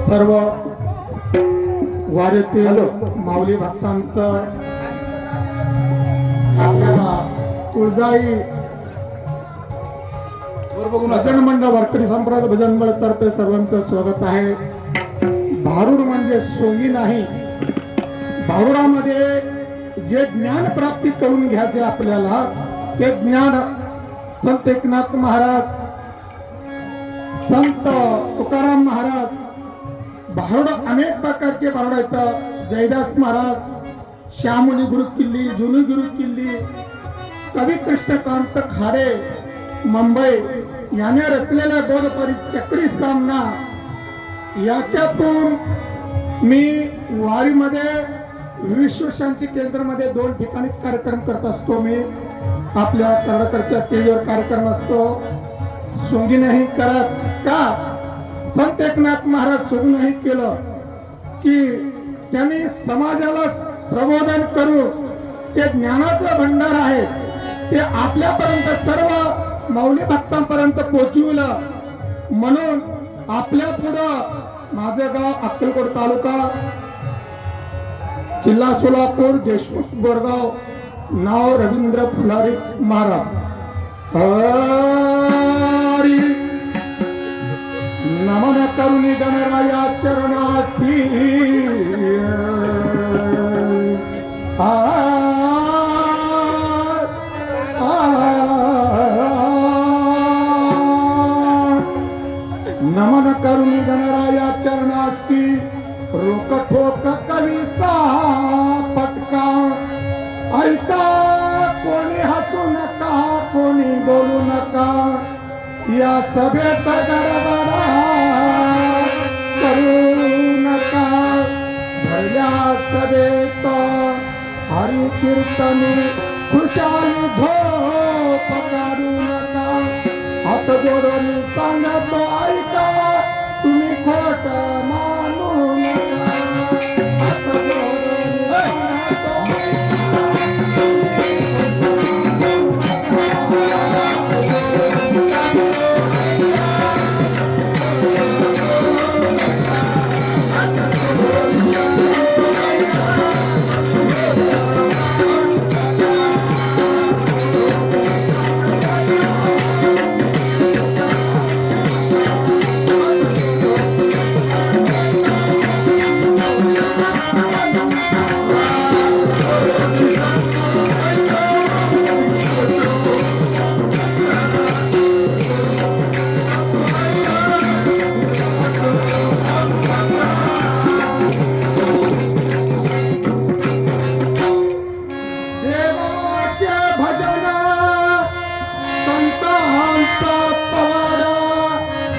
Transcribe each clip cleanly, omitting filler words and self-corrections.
सर्व वारीतील माऊली भक्तांचं आपल्या तुळजाई भजन मंडळ वारकरी संप्रदाय भजन मंडळ तर्फे सर्वांचं स्वागत आहे। भारुड म्हणजे सोंगी नाही, भारुडामध्ये जे ज्ञान प्राप्ती करून घ्यायचे आपल्याला ते ज्ञान संत एकनाथ महाराज, संत तुकाराम महाराज, भारुड अनेक प्रकारचे भारुड आहेत। जयदास महाराज, श्यामणी गुरु किल्ली, जुनी गुरु किल्ली, कवी कृष्णकांत खाडे मुंबई याने रचलेला बोधपरी चक्री सामना, याच्यातून मी वारीमध्ये विश्व शांती केंद्रामध्ये 2 ठिकाणीच कार्यक्रम करत असतो। मी आपल्या कर्नाटकच्या टीव्हीवर कार्यक्रम असतो। सोंगी नाही करत का? संत एकनाथ महाराज सोंग नाही केलं की त्यांनी समाजाला प्रबोधन करू, जे ज्ञानाचं भंडार आहे ते आपल्यापर्यंत सर्व माऊली भक्तांपर्यंत पोहोचविलं। म्हणून आपल्या पुढं माझं गाव अक्कलकोट तालुका, जिल्हा सोलापूर, देशमुख बोरगाव, नाव रवींद्र फुलारी महाराज। हरी नमन करुणी गणराया चरणासी, नमन करुणी गणराया चरणासी, रोक ठोक कवीचा पटका, ऐका कोणी हसू नका, कोणी बोलू नका, या सभेत गडबडा करू नका, भरल्या सभेत हरी कीर्तनी खुशाली झोप काढू नका, हात जोडून सांगतो ऐका तुम्ही खोट मानू नका, हात जोडून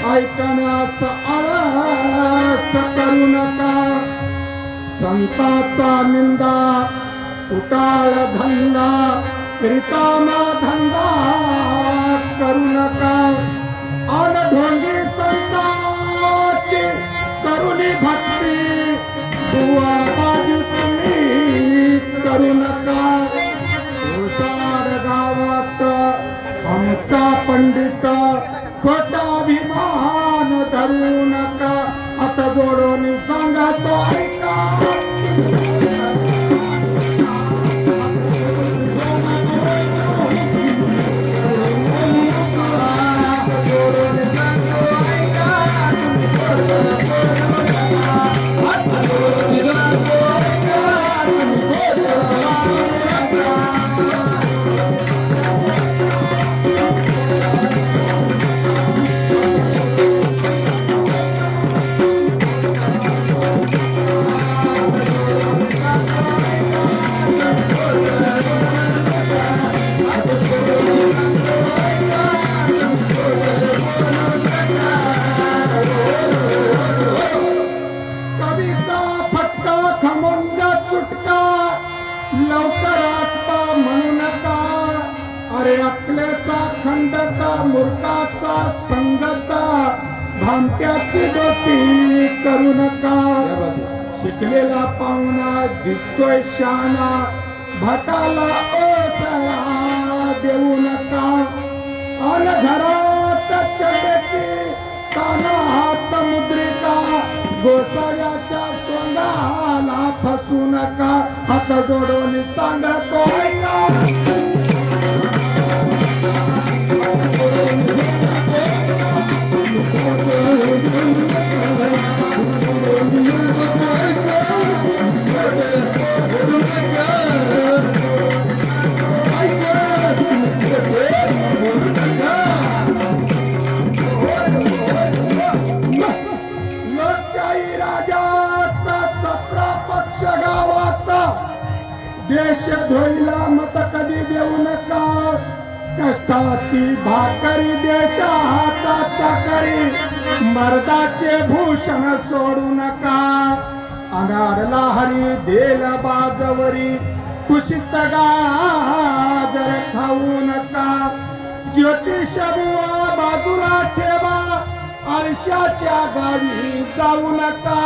ऐकण्यास आळस करू नका, संताचा निंदा उटाळ धंदा, रिकामा धंदा करू नका, अनढोंगी संताची करुणी भक्ती बुवा बाजू तुम्ही करू नका, ओसाड गावात आमचा पंडित खोटा अभिमान धरू नका, आता जोडून सांगतो ऐका अकलेचा खंडता, मूर्खाचा संगता, भामट्याची दोस्ती करू नका, शिकलेला पाहुणा दिसतोय शहाणा, भटाला ओसळा देऊ नका, अन घरात चढती ताना हात मुद्रिका, गोसाव्याच्या सोंगाला फसू नका हात जोडून सांगतो लोकशाही राजात 17 पक्ष गावात देश धोईला मत कधी देऊ नका कष्टाची भाकरी देशाचा चाकरी मर्दाचे भूषण सोडू नका अनाडला हरी देल बाजवरी कुशीत गाजर खाऊ नका ज्योतिष बुवा बाजूला ठेवा आळशाच्या गावी जाऊ नका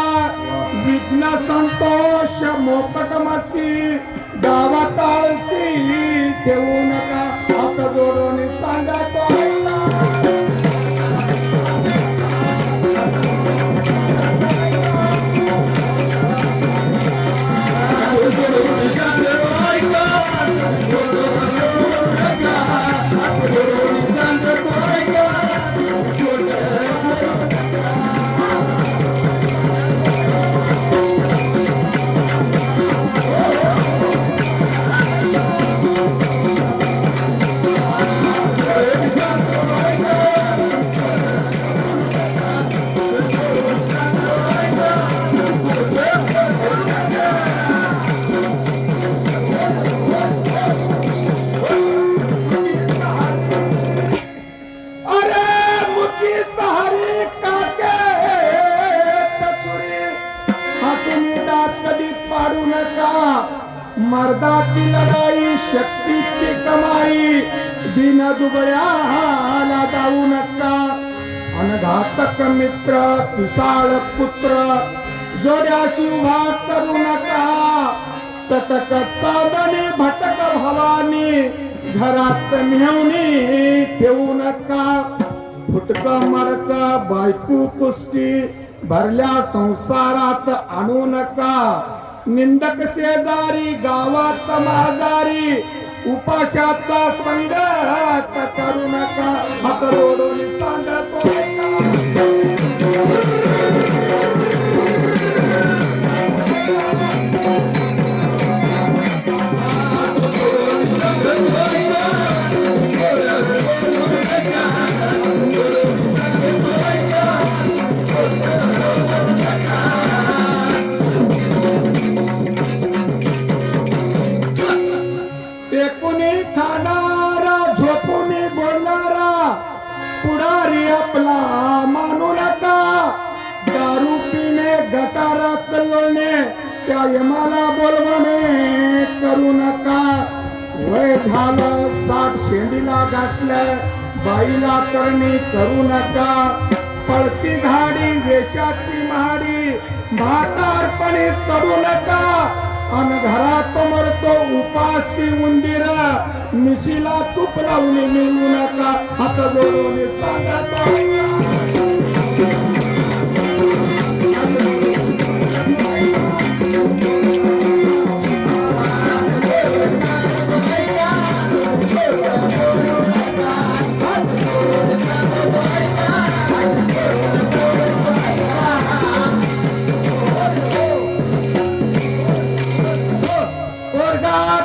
विघ्न संतोष मोकट मसी गावात आळशी ठेवू नका हात जोडून सांगतो मर्दाची लढाई शक्तीची कमाई दिन दुबळ्याला जाऊ नका अनघातक मित्र पिसाळ पुत्र जोड्याशी उभा करू नका चटक चांदणी भटक भवानी घरात नेवणी ठेवू नका फुटक मडक बायकू कुस्ती भरल्या संसारात आणू नका निंदक शेजारी गावात माझारी उपाशाचा संगत करू नका हात जोडून सांगतो टेकुनी खाणारा झोपूनी बोलणारा पुढारी आपला मानू नका दारू पिणे गटारात लोळणे त्या यमाला बोलवणे करू नका वय झालं 60 शेंडीला गाठलं बाईला करणी करू नका पळती घाडी वेशाची महाडी भातारपणी चढू नका अन घरात मरतो उपाशी उंदीर मिशीला तूप लावून मिळू नका हात जोडून सांगतो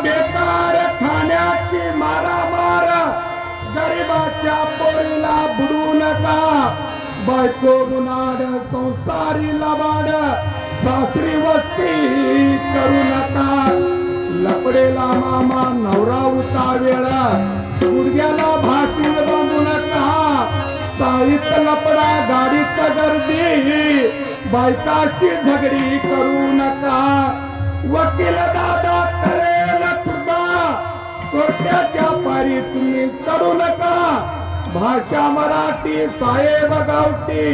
बेकार खाण्याची मारामार गरीबाच्या पोरीला बुडू नका बायको गुनाड संसारी लबाड सासरी वस्ती करू नका लपडेला मामा नवरा उतावेळा गुडघ्याला भाषण बांधू नका चाळीत लपडा गाडीत गर्दी बायकाशी झगडी करू नका वकील दादा करेल खुदा कोर्टाच्या पारी तुम्ही चढू नका भाषा मराठी साहेब गावठी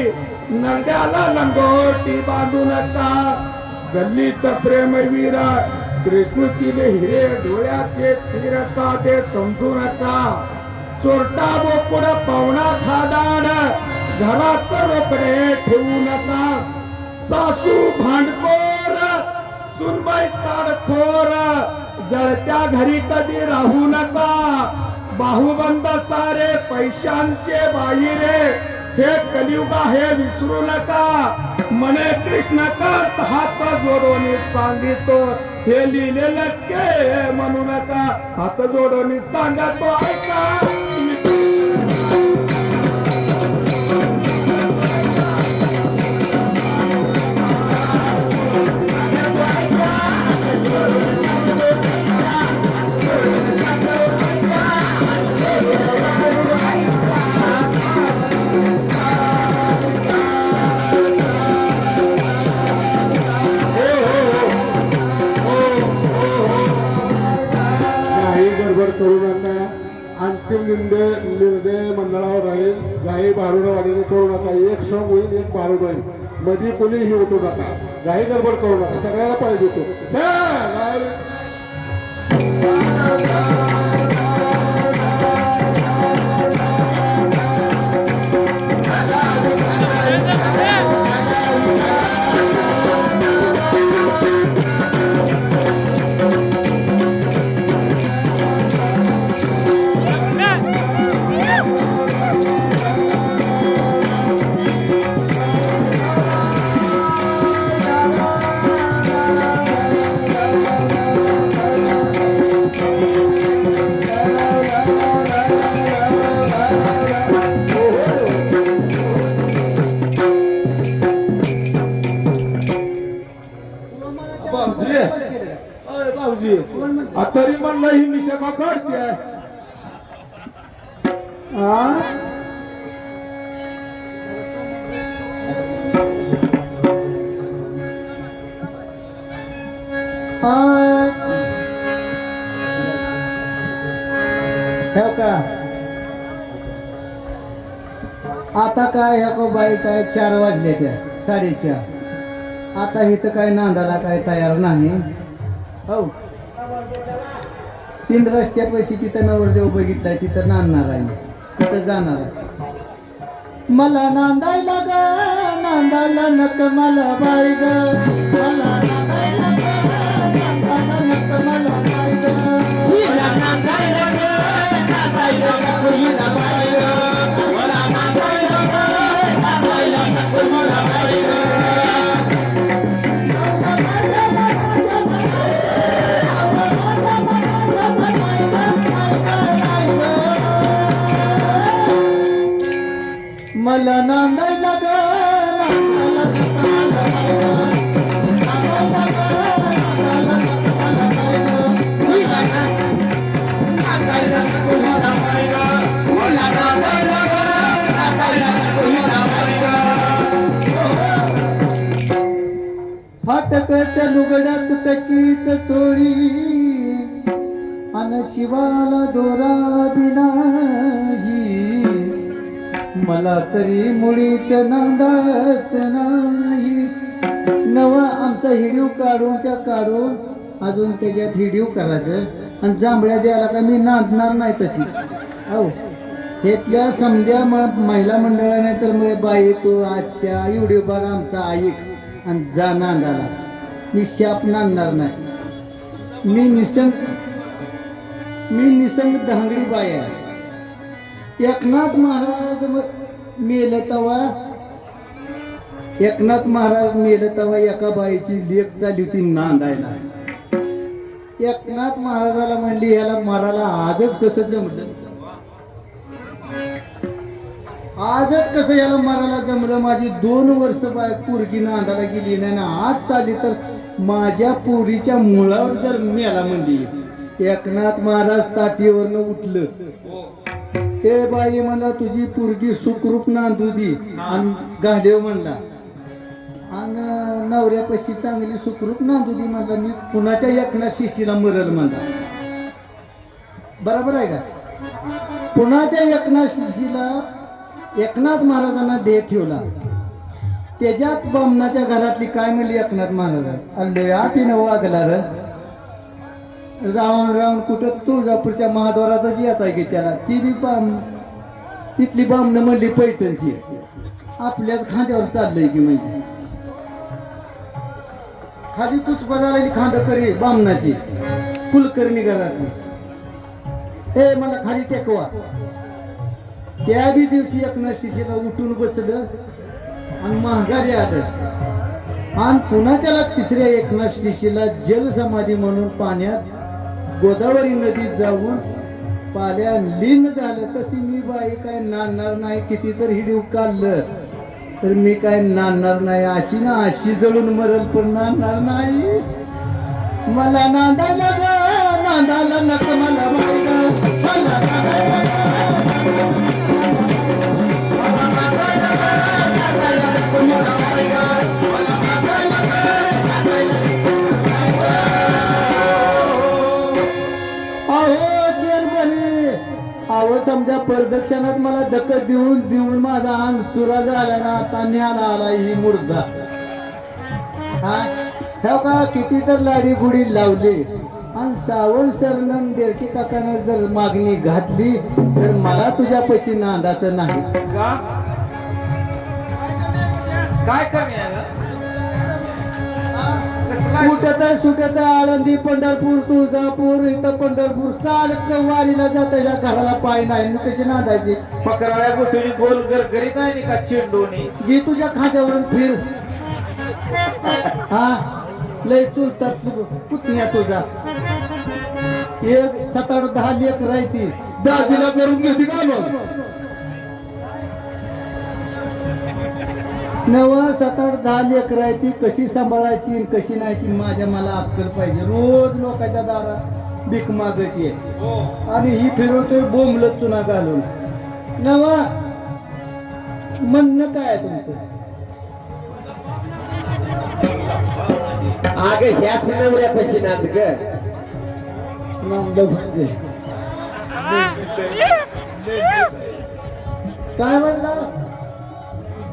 नरड्याला लंगोटी बांधू नका गल्लीत प्रेमवीर कृष्णतील हिरे डोळ्याचे तीर साधे समजू नका चोरटा बोकुड पावणा खादाड घरात रोकडे ठेवू नका सासू भांडखोर सुनबाई ताडखोर जळत्या घरी कधी राहू नका बाहुबंद सारे पैशांचे बाई रे हे कलियुगा हे विसरू नका मने कृष्ण कांत हात जोडून सांगितो हे लिहिलेलं के म्हणू नका हात जोडून सांगतो ऐका अंतिम निर्णय मंडळावर राहील गाई बारुडवाडीने करू नका एक श्रम होईल एक बारुड होईल मध्ये कोणीही उठू नका गाई गडबड करू नका सगळ्याला पाहिजे तो तरी म्हणलं ही मिशा काढते का आता काय ह्या बाई काय 4 वाजले त्या 4:30 आता इथं काय नांदाला काय तयार नाही हो 3 रस्त्यापाशी तिथं नवरदेव बघितलाय तिथं नांदणार आहे तिथं जाणार आहे मला नांदायला ग नांदायला नक मला बाई ग मला नांदायला ग नांदायला नक मला बाई ग मला नांदायला ग नांदायला नक मला बाई ग मला नांदायला ग नांदायला नक मला बाई ग मला नांदायला ग फाटकच्या लुगड्यात टकीच चोळी अन शिवाला दोरा बिनाही मला तरी मुळीच नांदाच नाही नव आमचा हिडीव काढून अजून त्याच्यात हिडीव करायचं आणि जांभळ्या द्यायला का मी नांदणार नाही तशी हो हेतल्या समध्या महिला मंडळाने तर मग बाई तू आजच्या एवढी बार आमचा ऐक आणि जा नांदाला मी शाप नांदणार नाही मी निसंग धांगडी बाई आहे एकनाथ महाराज मेले तवा एकनाथ महाराज मेले तवा एका बाईची लेक चालली होती नांदायला एकनाथ महाराजाला म्हणली याला मारायला आजच कसं जमलं आजच कसं याला मारायला जमलं माझी 2 वर्ष बाय पोरगी नांदायला गेली नाही ना आज चालली तर माझ्या पोरीच्या मुळावर जर मेला म्हणली एकनाथ महाराज ताटीवरनं उठलं हे बाई म्हणला तुझी पोरगी सुखरूप नांदू दी आणि गाढव म्हणला आणि नवऱ्यापाशी चांगली सुखरूप नांदू दी म्हणला मी कुणाच्या एकनाथ शिष्टीला मरल म्हणला बरोबर आहे का कुणाच्या एकनाथ शिष्टीला एकनाथ महाराजांना देह ठेवला त्याच्यात बामणाच्या घरातली काय म्हणली एकनाथ महाराज अल्ले आठीनं वागला र रावण कुठं तुळजापूरच्या महाद्वारातच याच आहे की त्याला ती बी तिथली बामणं म्हणली पैठणची आपल्याच खांद्यावर चाललंय की म्हणजे खाली कुच बजारायची खांद करी बामणाची कुलकर्णी घरातली. ए मला खाली टेकवा. त्या बी दिवशी एकनाशिशीला उठून बसलं आणि महागारी आलं आणि पुन्हा त्याला तिसऱ्या एकनाशिशीला जलसमाधी म्हणून पाण्यात गोदावरी नदीत जाऊन पाल्या लीन झालं. तशी मी बाई काय नांदणार नाही. किती तर हिडीव काढलं तर मी काय नांदणार नाही. अशी ना अशी जळून मरल पण नांदणार नाही. मला नांदायला ग नांदायला नको मला बाई ग. मला नांदायला अहो समजा प्रदक्षिणात मला दखत देऊन देऊन माझा अंग चुरा झाला ना. आता ज्ञान आला ही मुर्दा. हा का किती तर लाडी गुडी लावली आणि सावण सरनं डेरकी काकानं जर मागणी घातली तर मला तुझ्या पैशी नांदाचं नाही. काय कमी आहे कुठं सुटत आळंदी पंढरपूर तुळजापूर इथं पंढरपूर सारख वारीला जात या घराला पाय नाही. मी कशी नांदायची. पकराळ्या गोठीने गोल करीत नाही का चेंडूने. जी तुझ्या खात्यावरून फिर. हा लय चुलतात पुतण्या तुझा. एक 7-8-10 लेख राहती दाजीला करून घेते का मग. 9-7-8-10 लेख राहती. कशी सांभाळायची आणि कशी नाही ती माझ्या मला अक्कल पाहिजे. रोज लोकांच्या दारात भीक मागत ये आणि ही फिरवतोय बोंबलत चुना घालून. नवा म्हणणं काय तुमचं. अग ह्याच नवऱ्या पैसे नांद ग. नांदलं म्हणजे काय म्हणला.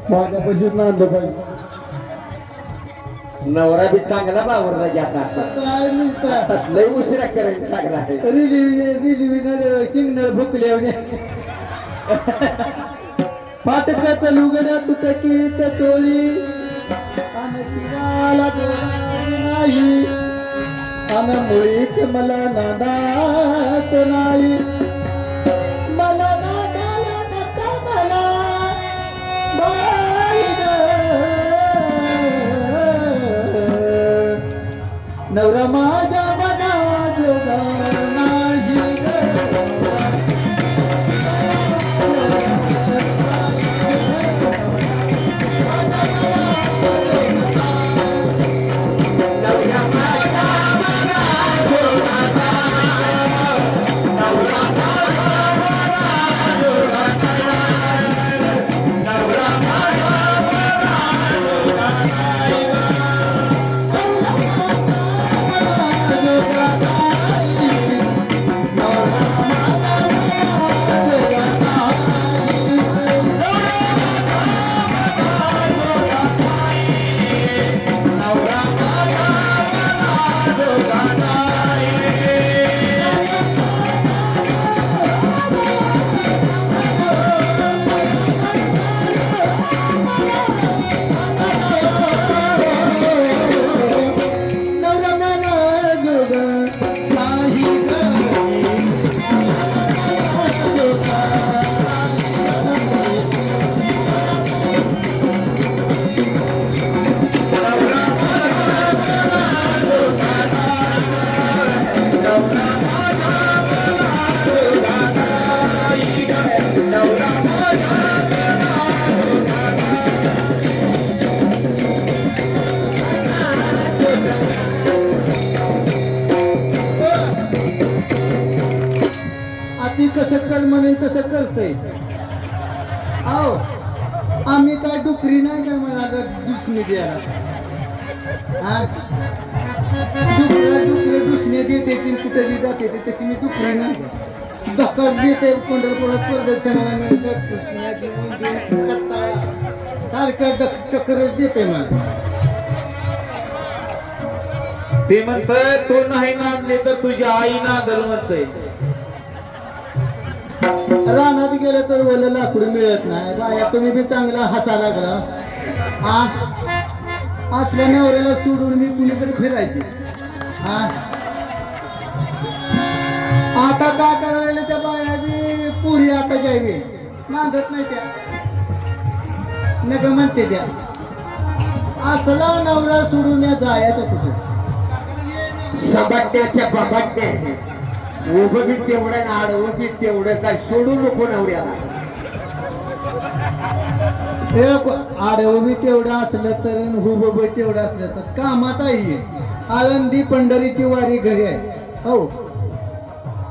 माझ्या पैसेच नांदलं पाहिजे. नवरा बी चांगला बावरला जाता. काय म्हणता लय उशिरा करायला लागला आहे. रिलिव्हिंग सिग्नल भुकले फाटकाचं लुगड्या तुटकीच चोळी आणि शिवाला नाही आणि मुळीच मला नादाच नाही. मला नादाला नका मला बाई ग. नवरा माझ्या मना जोगा नाही ग. ती कसं कर म्हणेल तसं करतय. आओ आम्ही काय डुकरी नाही काय मला दुसणी द्यायला. डुकरे दुसणे देते कुठे बी जाते तशी मी डुकरी नाही. धक्का देते पंढरपुरात प्रदक्षिणाला मिळतात सारखं टक्करच देते मला. ते म्हणतंय तू नाही नांदले तर तुझी आई नांदल म्हणतंय. रानात गेलं तर ओलं लाकूड मिळत नाही. बाया तुम्ही बी चांगला हसा लागला. असल्या नवऱ्याला सोडून मी कुणीकडे फिरायचे हा आता काय करायला त्या बाया बी पुरी आता जायवे नांदत नाही त्या नग म्हणते त्या असला नवरा सोडून या जायचं कुठे सबटण्याच्या पबटणे उभं बी तेवढं ना आडवं बी तेवढंच आहे सोडू नको नवऱ्याला आडवं बी तेवढं असलं तर हुब बी तेवढं असलं तर कामाचाही आळंदी पंढरीची वारी घरी आहे हो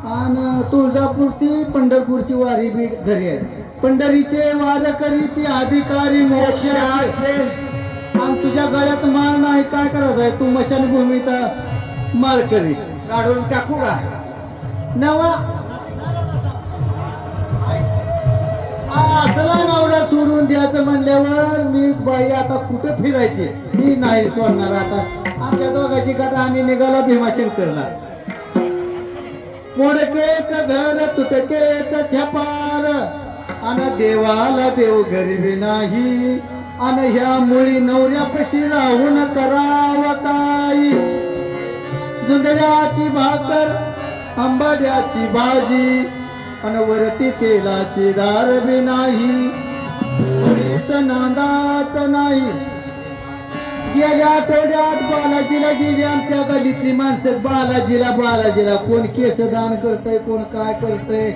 आणि तुळजापूर ती पंढरपूरची वारी बी घरी आहे पंढरीचे वार करी ती अधिकारी मोक्षाचे आणि तुझ्या गळ्यात माळ नाही काय करायचं आहे तू मशानभूमीचा माळ करी काढून टाकू का नवा असला नवरा सोडून द्यायचं म्हणल्यावर मी बाई आता कुठं फिरायची मी नाही सोडणार आता आमच्या दोघांची कथा आम्ही निघालो भीमाशंकरला मोडकेच घर तुटकेच छपार आणि देवाला देव गरीबी नाही आणि ह्या मुळी नवऱ्यापाशी राहून करावं काय जुंधळ्याची भाकर आंबाड्याची भाजी आणि वरती तेलाची दार बी नाही मुळीच नांदाच नाही गेल्या आठवड्यात बालाजीला गेली आमच्या गल्लीतली माणसं बालाजीला कोण केसदान करतय कोण काय करतय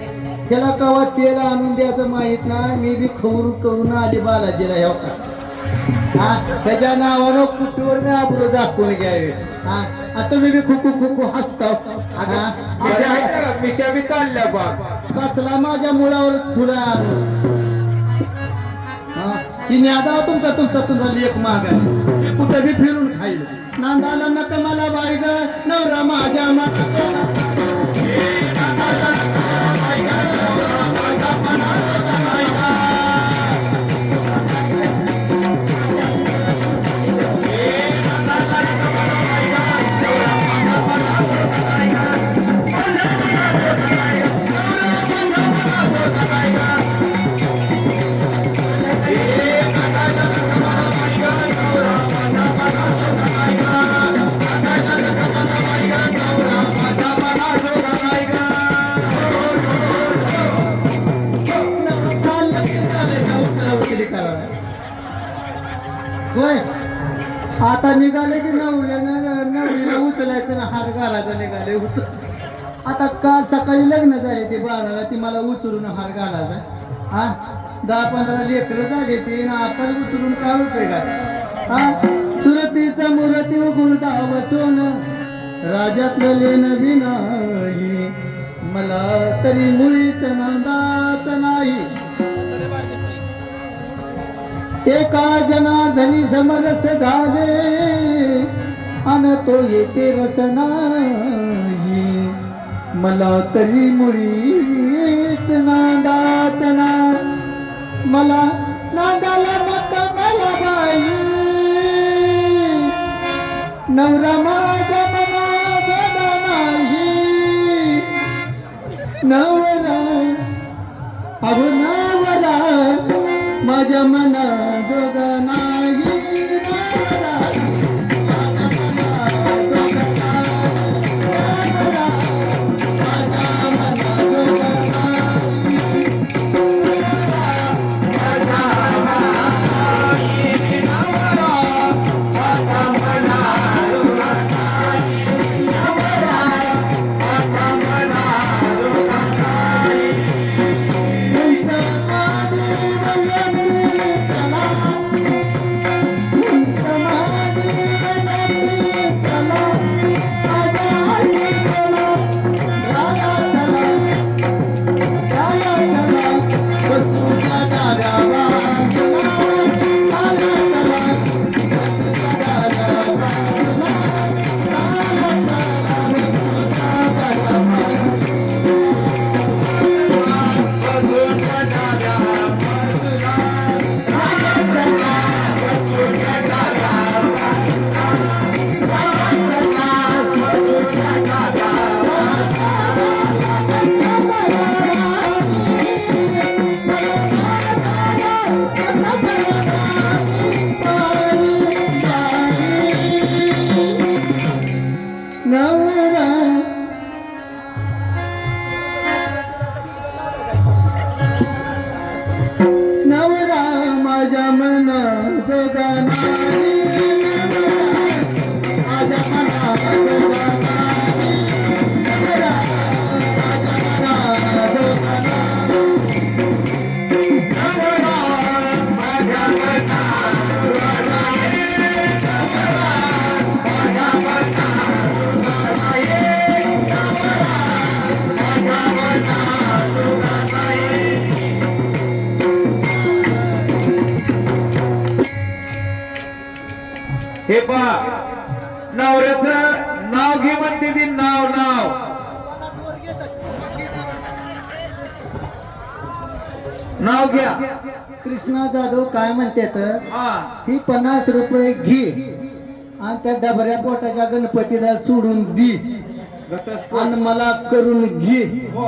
त्याला कवा तेल आणून द्यायचं माहित नाही मी बी खवरू करून आली बालाजीला ह्या हा त्याच्या नावानं कुठवर मी आपलं दाखवून घ्यावे हा आता मी बी खुकू हसतो मिशा बी काढल्या बा कसला माझ्या मुळावर फुला ती न्यादा तुमचा लेख माग आहे कुठं बी फिरून खाईल नांदाला नका मला बाई ग नवरा माझ्या होय आता निघाले की नवरीला उचलायचं ना हार घालायचा निघाले आता काल सकाळी लग्न झाले ते बाळाला ती मला उचलून हार घालायचा हा 10-15 लेकरं झाले ते ना आता उचलून काय उपयोग आहे हा सुरतीचं मुरती गुरुदाव सोन राजातलं लेन विनाही मला तरी मुळीच नांदाच नाही एका जनार्दनी समरस झाले अन तो येते रस नाही मला तरी मुळीच नांदाच नाही मला नांदाला नका मला बाई नवरा माझा मला नाही नवरा अहो नवरा माझ्या मना जोगा नाही नवरा नवरा माझ्या मना जोगा नाही माझ्या मना जोगा नाही नवरा माझ्या मना जोगा नाही नवरा माझ्या मना जोगा नाही नवरा माझ्या मना जोगा नाही नवरा माझ्या मना जोगा नाही हे पहा नवऱ्याचं नाव घे म्हणते ती नाव नाव नाव घ्या कृष्णा जाधव काय म्हणते तर हा ही 50 रुपये घे आणि त्या डबऱ्या पोटाच्या गणपतीला सोडून दी घटस्फोट. आणि मला करून घे हो.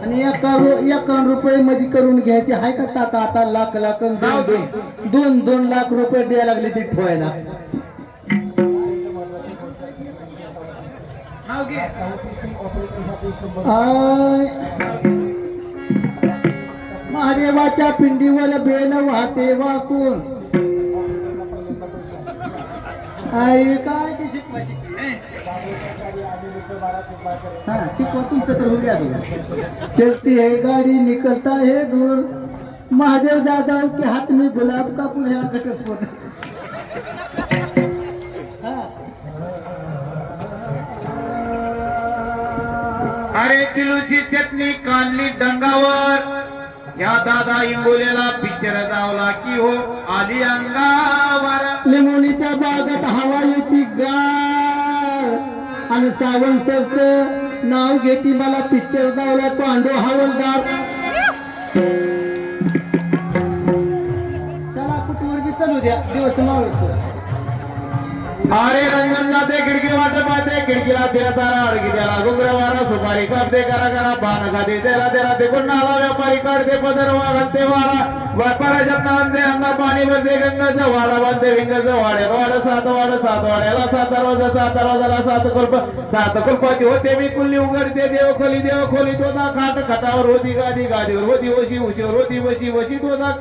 आणि 51 रुपये मध्ये करून घ्यायचे आहे का टाका आता लाख लाख आणि नाव दे. दोन लाख रुपये द्यायला लागले ती ठेवायला नाव घे आय महादेवाच्या पिंडीवर बेल वाहते वाकून आई काय ती शिकवा हा शिकवा तुमचं तर होऊया चलती है गाडी निकलता है दूर महादेव जाधव के हाथ में गुलाब का फूल है घटस्फोट हा अरे किलोची चटणी काढली डंगावर या दादा इंगोलेला पिक्चर धावला की हो आली अंगावर लिंबोणीच्या बागात हवा येते गार आणि सावंत सरचं नाव घेती मला पिक्चर दावला पांडू हवलदार चला कुठवर बी चालू द्या दिवस मावळतो अरे रंजन जाते खिडकी वाट पाहते खिडकीला फिरताना अडकी त्याला गुंगरवारा सुपारी कापते करा करा पान खाते त्याला त्याला ते नाला व्यापारी काढते पदर वाढते वाडा व्यापाराच्या नांदे अन्न पाणी भरते गंगाचं वाडा बांधते विंगाचं वाड्याला वाड सात वाड्याला सात दरवाजाला सात कुलपाती होते मी कुल्ली उघडते देव खोली तोदा खाट खटावर होती गादीवर होती वशी उशीवर होती वशी तोदा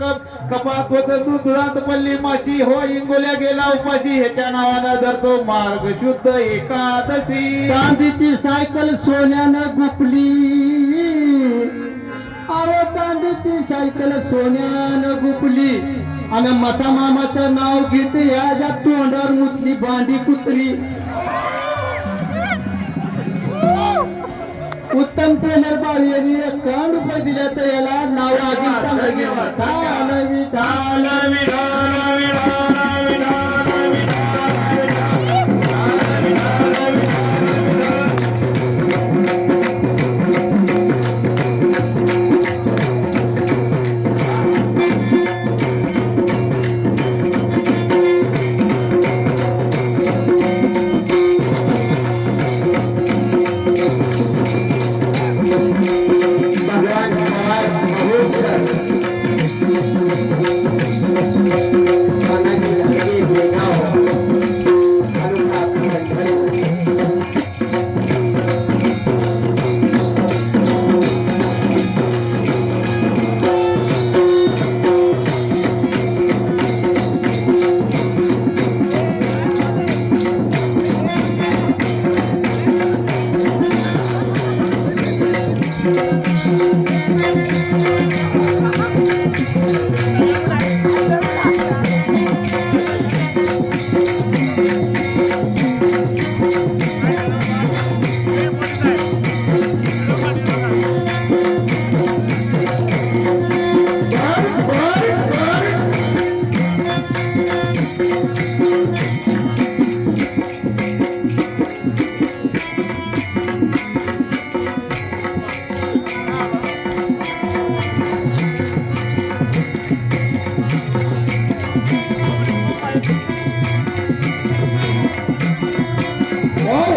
कपात होत दुधात पल्ली माशी हो इंगोल्या गेला उपाशी ह्याच्या नावानं धरतो मार्ग शुद्ध एकादशी चांदीची सायकल सोन्यानं गुपली अरे चांदीची सायकल सोन्यानं गुपली आणि मसा मामाचं नाव घेते याच्या तोंडावर मुतली बांडी कुत्री उत्तम टेलर बावी यांनी 51 रुपये दिले तर याला नाव अजून चांगलं घ्यावं भगवान पवार महोत्सव मनाची घातली बेगाव अनुप्राप्त संघटना Oh!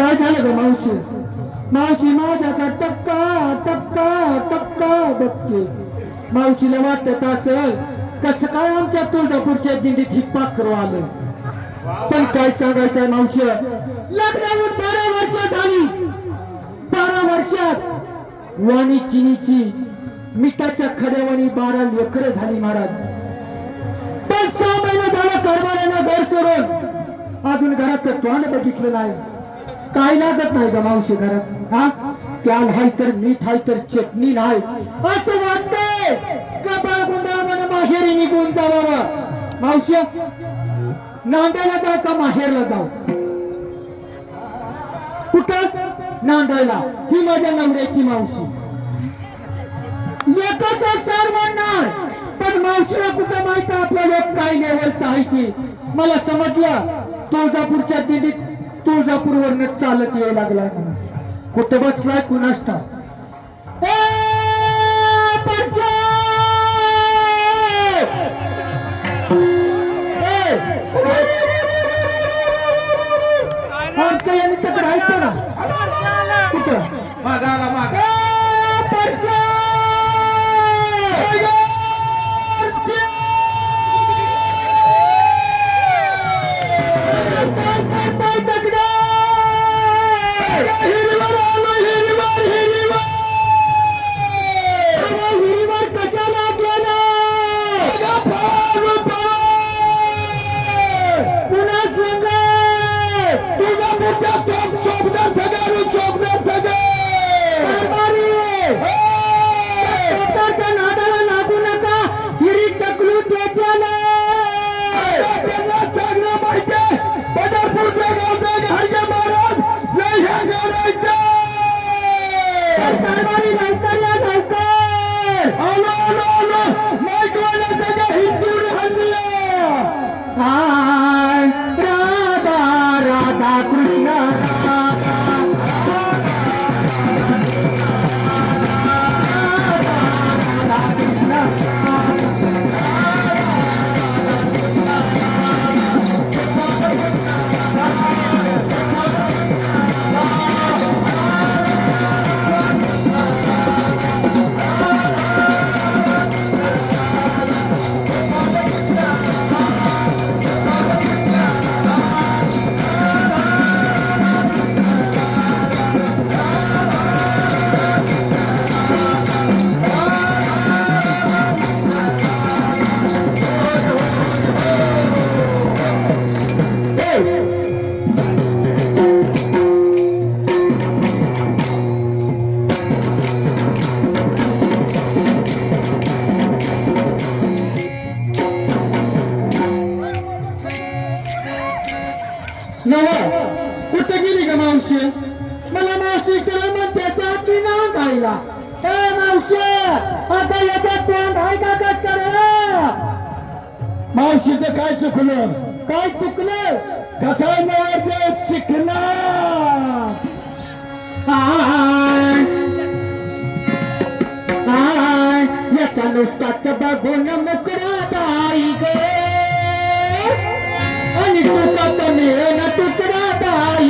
काय झालं ग मावशी? मावशी माझ्याकडे टक्का टक्का टक्का बघते. मावशीला वाटत असेल कसं काय आमच्या तुळजापूरच्या दिंडीत ही पाखरू आलं. पण काय सांगायचंय मावशी, लग्नावर 12 वर्ष झाली. 12 वर्षात वाणी किनीची मिठाच्या खड्यावाणी 12 लेकरं झाली महाराज. पण 6 महिने झालं कारभारानं घर सोडून अजून घराचं तोंड बघितलं नाही. काय लागत नाही ग मावशी घरात? हा, त्याल हाय तर मीठ हाय तर चटणी नाही. असं वाटतंय कपाळ गुंडाळानं माहेरी निघून जावावं. मावशी नांदायला जाऊ का माहेरला जाऊ? कुठं? नांदायला. ही माझ्या नवऱ्याची मावशी. लेकाचा सार म्हणणार, पण मावशीला कुठं माहित आपला लोक काय लेवलचा आहे ती. मला समजलं तुळजापूरच्या दिंडीत तुळजापूरवरनं चालत यायला लागलाय म्हणून. कुठं बसलाय कुणास ठाऊक. आमच्या यांनी तिकडे ऐकतं ना कुठं मागाला माग राधा राधा कृष्ण कुठे गेली ग मावशी? मला मावशी म्हणते की ना गायला. मावशी आता याच्यात तोंड आहे का कचरा? मावशीचं काय चुकलं? काय चुकलं? कसा चिकना याचा नुसताच बघून मुकरा बाई ग आणि तुका मिळेल तुकडा बाई.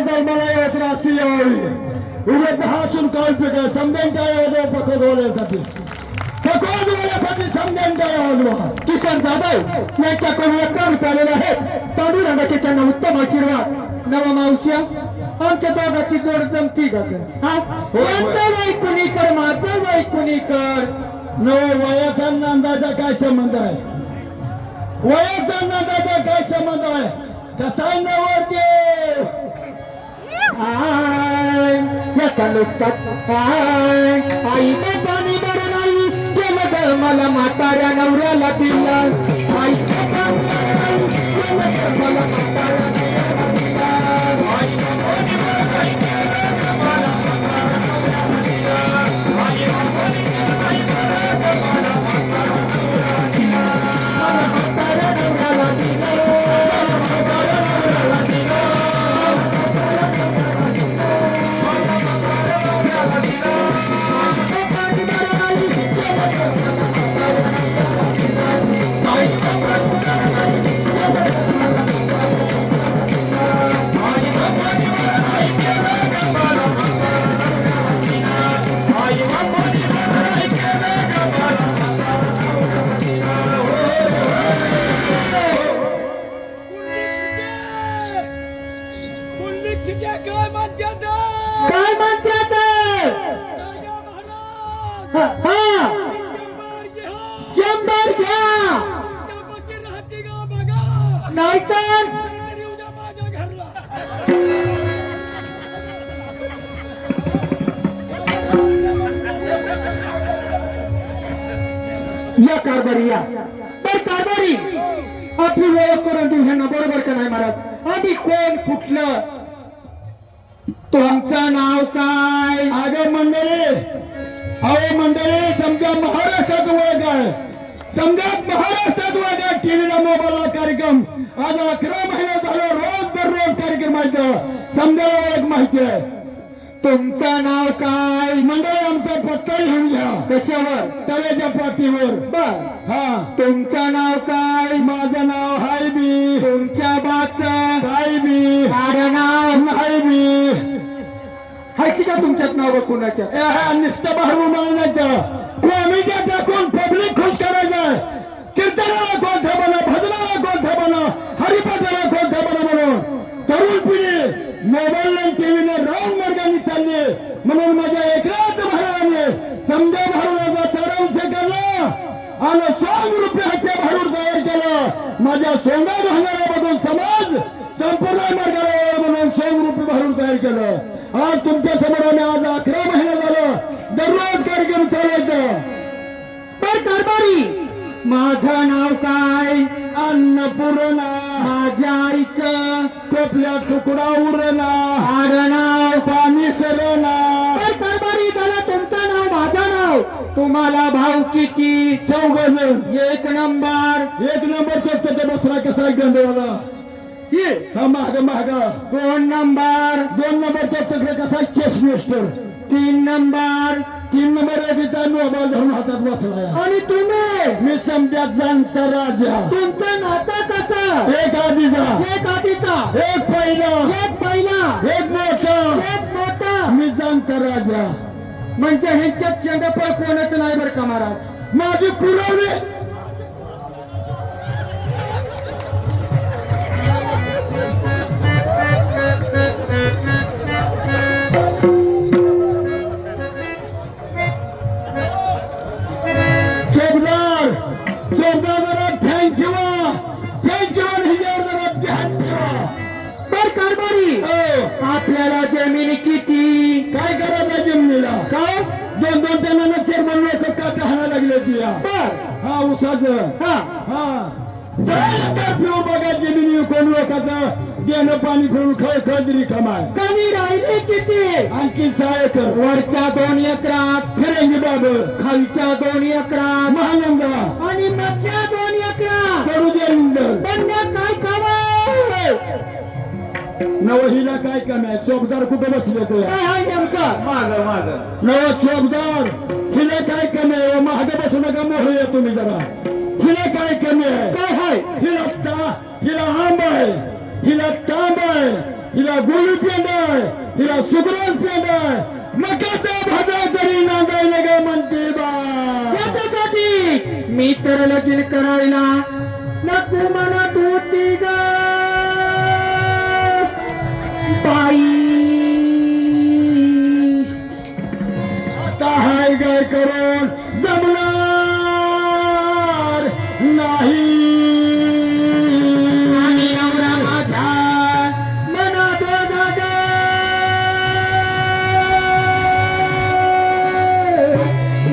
जन्माला यायचं अशी यावी उभे 10 असून काय पिकं समजेन काय आवाज पकोजवाल्यासाठी समजेन काय आवाज किशन जाधव यांच्याकडून 11 रुपये आलेले आहेत पांडुरंगाचे त्यांना उत्तम आशीर्वाद नवा मावश्या आमच्या दोघांची जोड जमती का यांचं वय कुणीकर माझं वय कुणीकर नव वयाचा नांदाचा काय संबंध आहे वयाचा नांदाचा काय संबंध आहे कसा नवरदेव आई पाणी बरं नाही केलं ग मला म्हाताऱ्या नवऱ्याला दिला आई मला काय म्हणतात शंभर घ्या नाहीतर या कारभारी या पण कारभारी आपली ओळख करून देऊ ह्यांना बरोबर का नाही महाराज आम्ही कोण कुठलं तुमचं नाव काय अगं मंडळी अहो मंडळी समजा महाराष्ट्रात ओळख आहे समजा महाराष्ट्रात ओळख आहे टीव्हीला मोबाईलला कार्यक्रम आज 11 महिने झाले रोज दररोज कार्यक्रम माहिती समजायला ओळख माहिती आहे तुमचं नाव काय मंडळी आमचा पत्ता लिहून घ्या कशावर तव्याच्या पाठीवर बर हा तुमचं नाव काय माझं नाव हाय बी तुमच्या बाचं काय बी नाव नाही बी हाय की का तुमच्यात नाव कुणाच्या नुसतं बाहेर म्हणायचं कॉमेडी टाकून पब्लिक खुश करायचं कीर्तनाला कोण थांबणं भजनाला कोण थांबणं हरिपाठाला कोण थांबणं म्हणून तरुण पिढी मोबाईल आणि टीव्हीने रॉंग मार्गाने चालली म्हणून माझ्या एकनाथ महाराजांनी समजा भारूडाचा सारांश केला आणि 100 रुपयाचे भारूड तयार केलं माझ्या सोंगा भांगारामधून समाज संपूर्ण मार्गाला म्हणून 100 रुपये भारूड तयार केलं आज तुमच्या समोर आम्ही आज 11 महिने झालं दररोज कार्यक्रम चालवायचं पण कारभारी माझं नाव काय अन्नपूर्णा माझ्या आईचं टोपल्या तुकडा उरणा आडनाव पाणी सरना कारभारी झाला तुमचं नाव माझं नाव तुम्हाला भाव किती 4 जण 1 नंबर चौथ्याचा बसरा कसा गंधवाला हा महाग 2 नंबर चौथ्याकडे कसा चेस मिस्टर 3 नंबर एका मोबाईल धरून हातात बसलाय आणि तुम्ही मी समजात जाणता राजा तुमचं नातं कसं एक आधीचा एक पहिला एक मोठा मी जाणता राजा म्हणजे ह्यांच्यात शेंडपळ कोणाचं नाही बरं का महाराज माझी पुरवली आपल्याला जमीन किती काय करायचं जमिनीला काय 2 जणांना चेअरमन लोक काटा हाणा लागले तिला हा उसाचं हा पिऊ बघा जमिनी कोण लोकांचं देणं पाणी फिरून खळखळदरी कमाय कमी राहिले किती आणखी 6 एकर वरच्या 2 एकरात फिरंगी बाब खालच्या 2 एकरात महानंदा आणि मधल्या 2 एकरात कडू जमिंदर पण काय कामा नवहिला काय कमी आहे चौकदार कुठे बसले ते काय नेमका माग नव चौकदार हिला काय कमी आहे महाग बसू नका मोहळूया तुम्ही जरा हिला काय कमी आहे काय आहे हिला आंब आहे हिला तांब आहे हिला गोळी पेंड आहे, हिला सुग्रास पेंड आहे. मकाचा भागा तरी नांदायला ग म्हणते बा. याच्यासाठी मी तर लगीन करायला नको म्हणत होती ग बाई. आता हाय गाय करून जमणार नाही. आणि नवरा माझ्या मनात जागा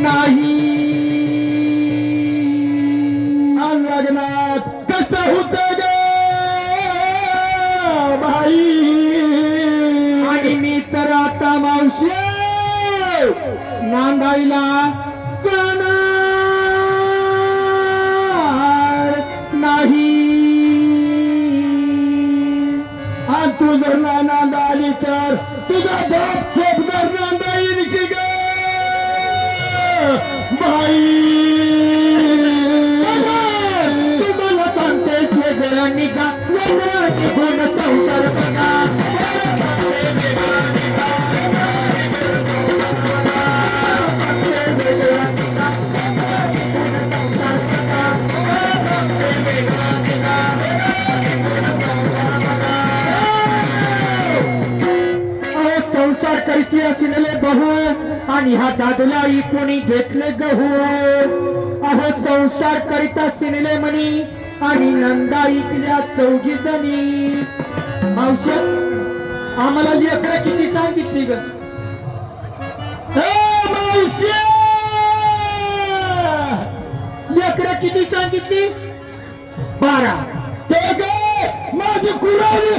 नाही. आणि लग्नात कसं होत ग बाई. आणि मी तर आता मावशी नांदायला जाणार नाही. आणि तू जर नाही नांदा आली तर तुझा बाप चोपदार नांदा येईल की ग बाई. तुम्हाला सांगते वेगळ्यांनी का वेगळ्यांनी गुण संसार बघा. संसार करती असलेले बहू आणि हा दादला कोणी घेतले गहू. अहो संसार करीत असलेले मणी आणि नंदा इकल्या चौघी जणी. मावशी आम्हाला लेकरं किती सांगितली ग मावशी लेकरं किती सांगितली 12. ते ग माझी कुरारी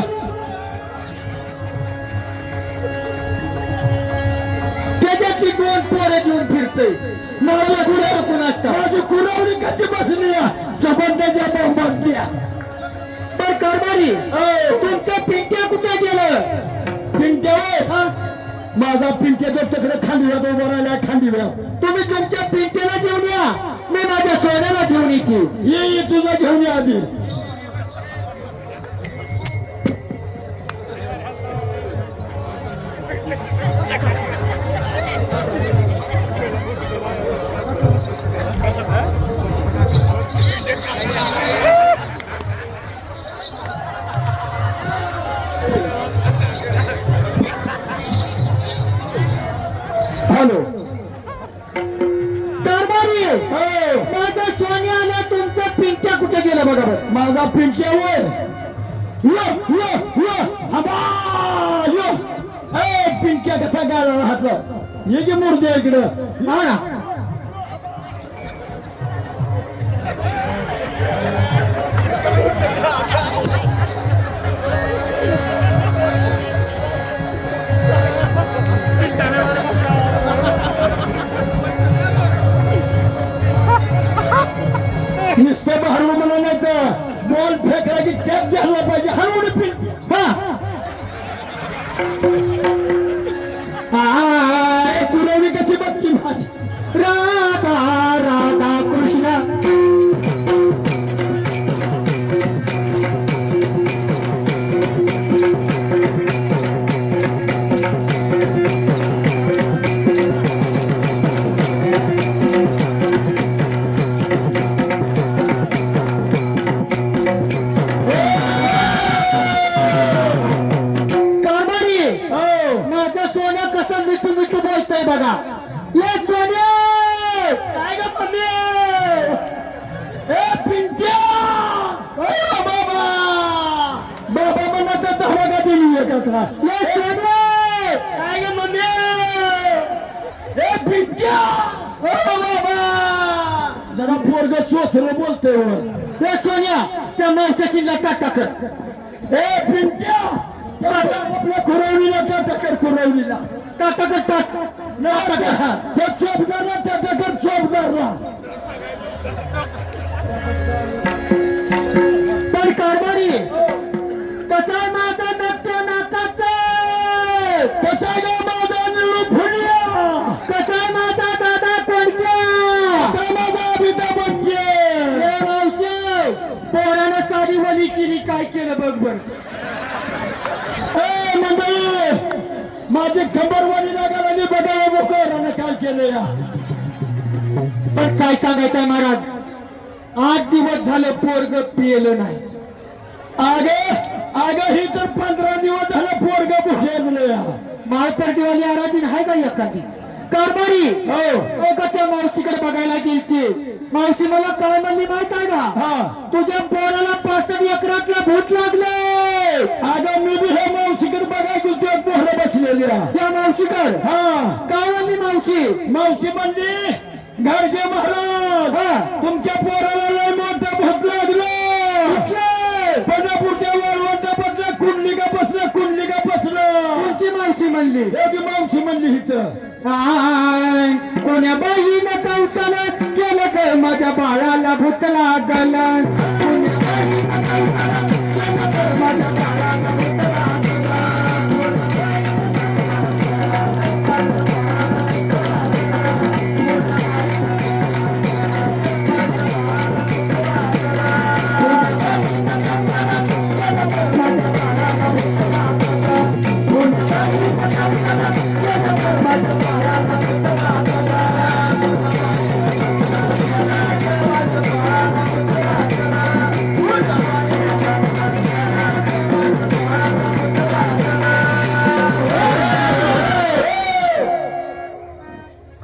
त्याच्यातली 2 पोरं घेऊन फिरतोय. मला कुठे कोण असतात. माझी कुरावरी कशी बसली संबंधाच्या बहुबातल्या. पण कारभारी तुमचं पिंट्या कुठे गेलं. पिंट्या माझा पिंट्या तो तिकडे खांडीव्यात उभा राहिला. खांडीव्या तुम्ही तुमच्या पिंट्याला घेऊन या, मी माझ्या सोन्याला घेऊन येते. ये तुझा घेऊन या आधी. हॅलो कारभारी माझ्या सोन्याला तुमचं पिंट्या कुठे गेलं बघा बरं. माझा पिंट्यावर पिंट्या कसा गाळा राहतला. ये की मूर्ती इकडं. हा ना नुसतं हरवू म्हणून नाही तर बॉल फेकला की कॅच झाला पाहिजे. हरवून पिंट्या कुरवणी कशी बघती माझी. राधा राधा कृष्ण माझं सोनं कसं मिठू मिठू बोलतंय बघा. ये सोने काय ग मम्मी. ए पिंट्या बाबा बाबा म्हणा धडा दिली एकत्र. ये सोने काय ग मम्मी. ए पिंट्या बाबा जरा पोरग चोसर बोलतोय. ये सोन्या त्या मावसाची लटा टाकर. ए पिंट्या आपल्या कुरवणीला टाकर. कुरवणीला टाकर टाक त्या चोपदारला टाकर. चोपदारला पण कारभारी कसा माझा नक्की नाकाचा. कसा ग माझा निळू फुडिया. कसा माझा दादा कोणत्या. कसा माझा अमिताभ बच्चन. मावशी पोरानं साडी वली केली काय केलं बघ बर. ए मंडळी माझी खबरवारी लागायला बघा बोकरानं काय केलं या. पण काय सांगायचंय महाराज, 8 दिवस झाले पोरग पियलं नाही. आगे ही तर 15 दिवस झालं पोरग भुकेजलं या. माळपर्दीवाली आराधीन आहे का एखादी कारभारी? हो का त्या मावशीकडे बघायला गेलती. मावशी मला काय म्हणली माहित आहे का, तुझ्या पोराला 5 एकरातला भूत लागले. अगं मी बी हे मावशीकडे बघाय गेलतो, पोरं बसलेल्या त्या मावशीकडे. काय म्हणली मावशी? मावशी म्हणली गाडगे महाराज तुमच्या पोराला लय मोठं भूत लागलं. पंढरपूरच्या वरवंटापटलं कुंडलिका बसलं, कुंडलिका बसलं. कोणची मावशी म्हणली? मावशी म्हणली इथं कोण्या बाईनं कौसाला केलं काय माझ्या बाळाला भूत लागलं. माझ्या बाळाला भूत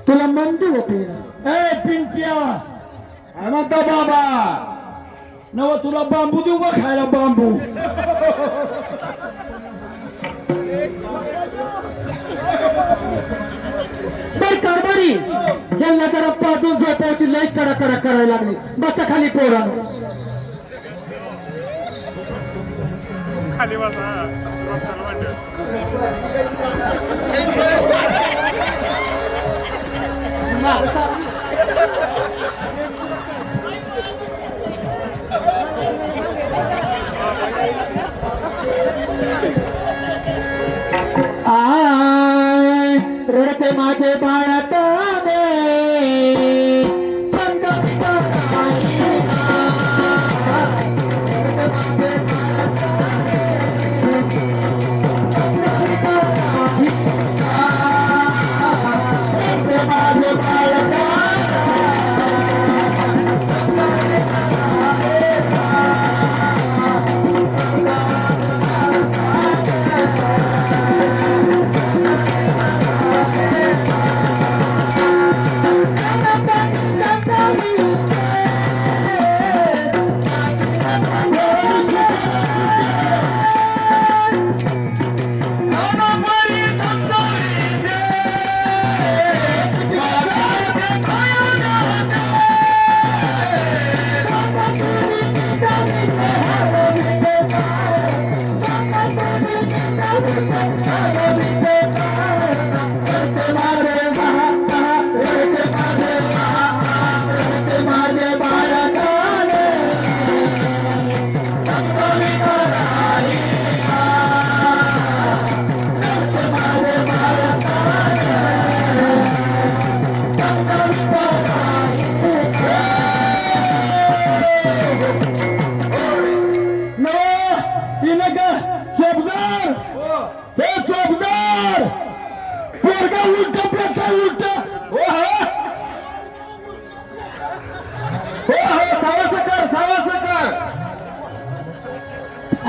तुला म्हणते होते ए पिंट्या म्हणता बाबा नव तुला बांबू देऊ का खायला बांबू? बर कारभारी यांना जरा पाजून झोपावची लई कडा करायला लागली. बसा खाली पोरानं. खाली बसा. आय रडते माझे बाळाताने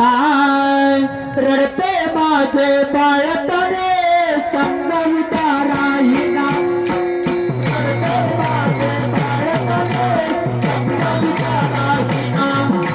आय रडते माझे बाळतडे संगविता राहिना. रडते माझे बाळतडे संगविता राहिना.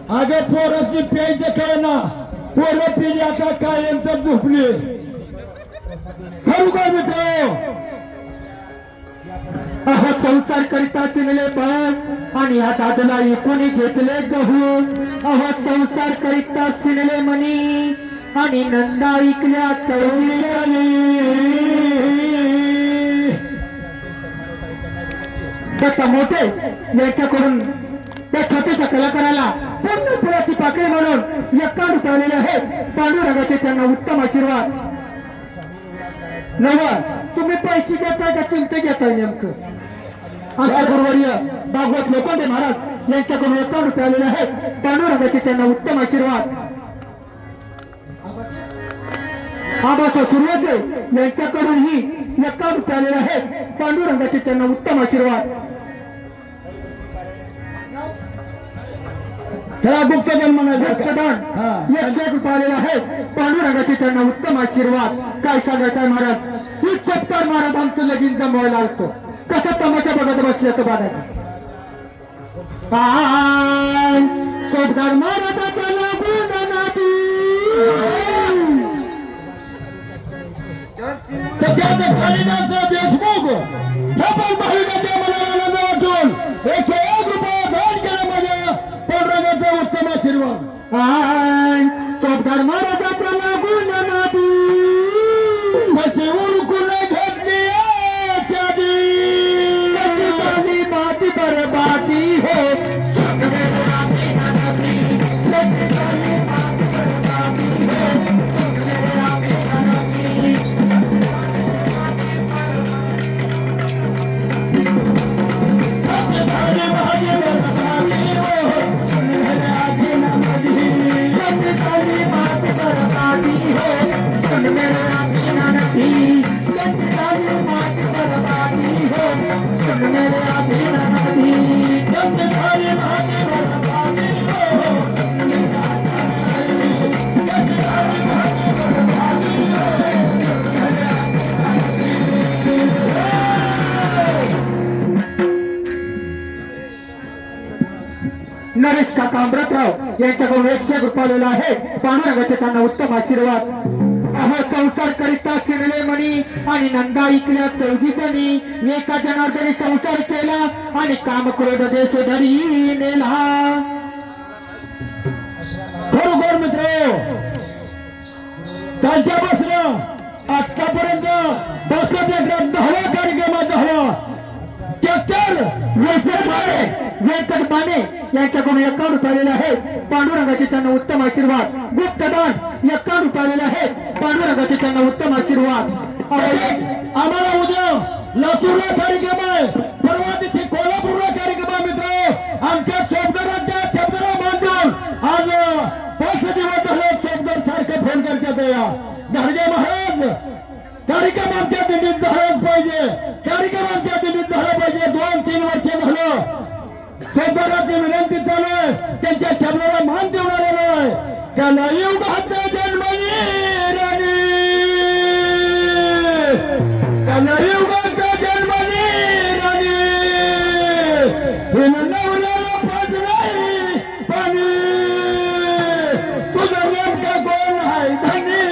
अगं पोराची प्यायचं काय ना पोरं पिली आता काय यांचं झोपली खरू काय मित्र अहो संसार करिता चिनले बघ आणि या दादला कोणी घेतले गहू अहो संसार करिता शिनले मनी आणि नंदा ऐकल्या चौघीले त्याचा मोठे यांच्याकडून त्या छोट्याशा कलाकाराला पूर्ण फुलाची पाकळी म्हणून एक कार्ड उतरलेले आहे पांडुरंगाचे त्यांना उत्तम आशीर्वाद नवा तुम्ही पैसे घेताय का चिमटे घेताय नेमकं आमच्या गुरुवर्य भागवत लोखंडे महाराज यांच्याकडून एक कार्ड आलेले आहे पांडुरंगाचे त्यांना उत्तम आशीर्वाद आबासा सुरवाचे यांच्याकडून ही एक कार्ड आलेले आहे पांडुरंगाचे त्यांना उत्तम आशीर्वाद चला गुप्तदान म्हणायचं रक्तदान 100 रुपये आलेले आहे पांडुरंगाचे त्यांना उत्तम आशीर्वाद काय सांगायचं आहे महाराज ही चपटार महाराज आमचं लगीन जमवायला आलतो कसं तमाशा बघत बसले तर बघायचं चपटार महाराजाच्या लागून नाती त्याच्याचे कालिदास देशमुख हे पण भाविकाच्या मनाला आनंद वाटून 101 रुपये दान केलं म्हणजे पांडुरंगाचा उत्तम आशीर्वाद चपटार महाराजाच्या लागून नाती कशी उरकून घेतली आषाढी माती बरबादी हो नरेश काका अमृतराव यांच्याकडून 100 रुपये आलेला आहे पांडुरंगाचे त्यांना उत्तम आशीर्वाद अहो संसार करिता शिरले मणी आणि नंदा ऐकल्या 4 जणी एका जनार्दनी संसार केला आणि काम क्रोध देश धरी नेला खरोखर मित्र त्यांच्यापासून आतापर्यंत 62 10 कार्यक्रमात झाला 73 व्यंकट माने यांच्याकडून 51 रुपये आलेले आहे पांडुरंगाचे त्यांना उत्तम आशीर्वाद गुप्तदान 51 रुपये आलेले आहे पांडुरंगाचे त्यांना उत्तम आशीर्वाद आम्हाला उद्या लातूरला कार्यक्रम आहे परवा दिवशी कोल्हापूरला कार्यक्रम आहे मित्र आमच्या चोपदाराच्या शब्दाला मान देऊन आज 5 दिवस झाले चोपदार सारखं फोन करतात या गाडगे महाराज कार्यक्रम आमच्या दिंडीत झालाच पाहिजे कार्यक्रम आमच्या दिंडीत झाला पाहिजे 2-3 वर्ष झालं चोपदाराची विनंती चालू आहे त्यांच्या शब्दाला मान देऊन आलेलो आहे त्याला युग हत्या जन्मली राणी त्याला युग हत्या जन्मली राणी नवऱ्याला पाच नाही पाणी तुझं नेमका कोण आहे धनी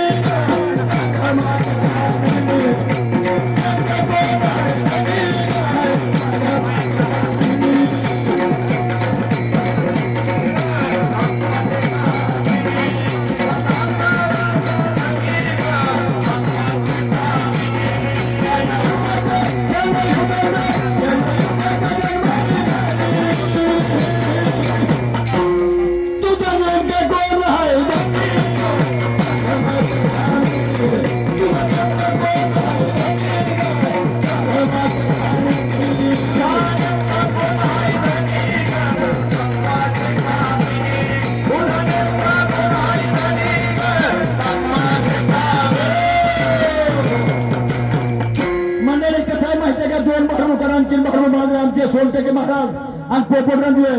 सोनटके महाराज आणि पोपट रणदिवे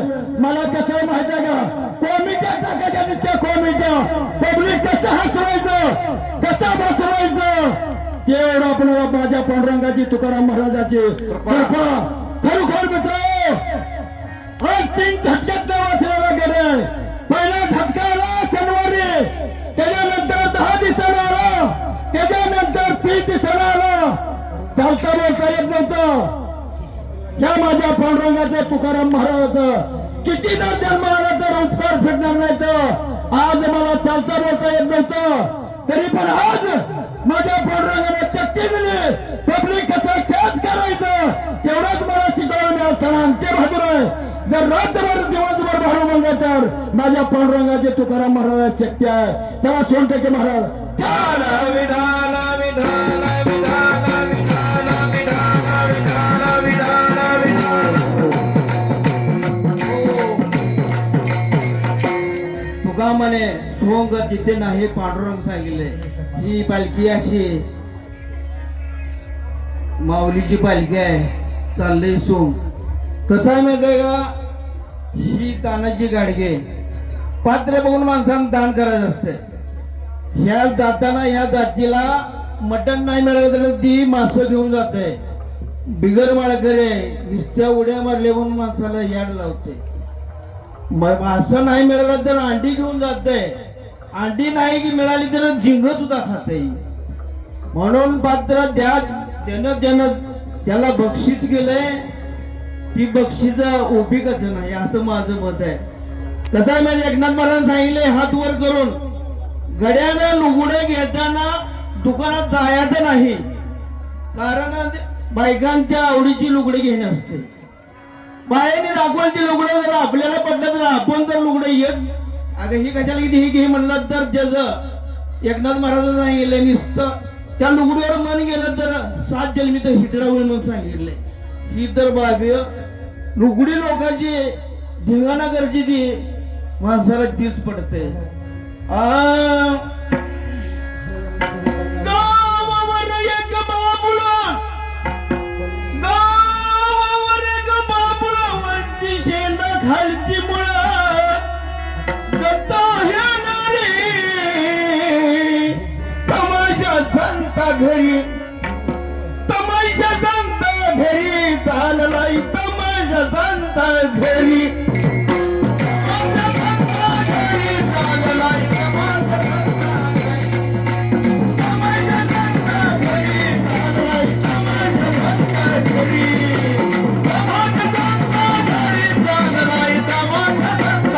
मला कसं आहे माहिती आहे का कॉमिट्या टाकायच्या नुसत्या कॉमिट्या पब्लिक कसं हसवायचं कसं बसवायचं तेवढं आपल्याला माझ्या पांडुरंगाची तुकाराम महाराजाची कृपा खरोखर मित्र आज 3 झटक्यात वाचलेला गेले पहिला झटका आला शनिवारी, त्याच्यानंतर 10 दिवसानं आला, त्याच्यानंतर 30 दिवसानं आला. चालता बोलता येत नव्हतं. या माझ्या पांडुरंगाचं तुकाराम महाराजाचं कितीदा जन्म आला तर उपकार फिरणार नाही. तर आज मला चालता बोलता येत नव्हतं, तरी पण आज माझ्या पांडुरंगाने शक्ती दिली. पब्लिक कसं कॅच करायचं तेवढंच मला शिकवलं. मी असताना अंत्य बहादूर आहे. जर रात्रभर दिवसभर भारू म्हणलं तर माझ्या पांडुरंगाचे तुकाराम महाराज शक्ती आहे. चला सोनटके महाराज विधान विधान विधान विधान विधान विधान विधान विधान विधान. तुका म्हणे सोंग तिथे नाही पांडुरंग सांगितले. ही पालखी अशी माऊलीची पालखी आहे. चाललंय सोंग. कसं आहे माहितीये का, ही तानाची गाडगे पात्र बघून माणसानं दान करायचं असते. ह्या जाताना ह्या जातीला मटण नाही मिळालं तर ती मासं घेऊन जाते. बिगर माळकरी नुसत्या उड्या मारल्या म्हणून माणसाला याड लावते. मासं नाही मिळालं तर अंडी घेऊन जाते. अंडी नाही की मिळाली तर झिंग सुद्धा खाते. म्हणून पात्र द्या त्यानं त्याला बक्षीस केलंय. ती बक्षीस उपयोगाच नाही असं माझं मत आहे. कसं आहे म्हणजे एकनाथ महाराज सांगितले हात वर करून, गड्यानं लुगडे घेताना दुकानात जायचं नाही. कारण बायकांच्या आवडीची लुगडे घेणे असते. बायाने दाखवाल ती लुगडं जर आपल्याला पडलं तर आपण जर लुगडं येत अगं ही कशाला किती ही घे म्हणलं तर त्याचं एकनाथ महाराजांना सांगितलं नुसतं त्या लुगडीवर मन गेलं तर 7 जन्मी तर हिजडा होईल म्हणून सांगितले. ही तर बाबी लुगडी लोकांची धिंगाणा करची ती माणसाला तीच पडते.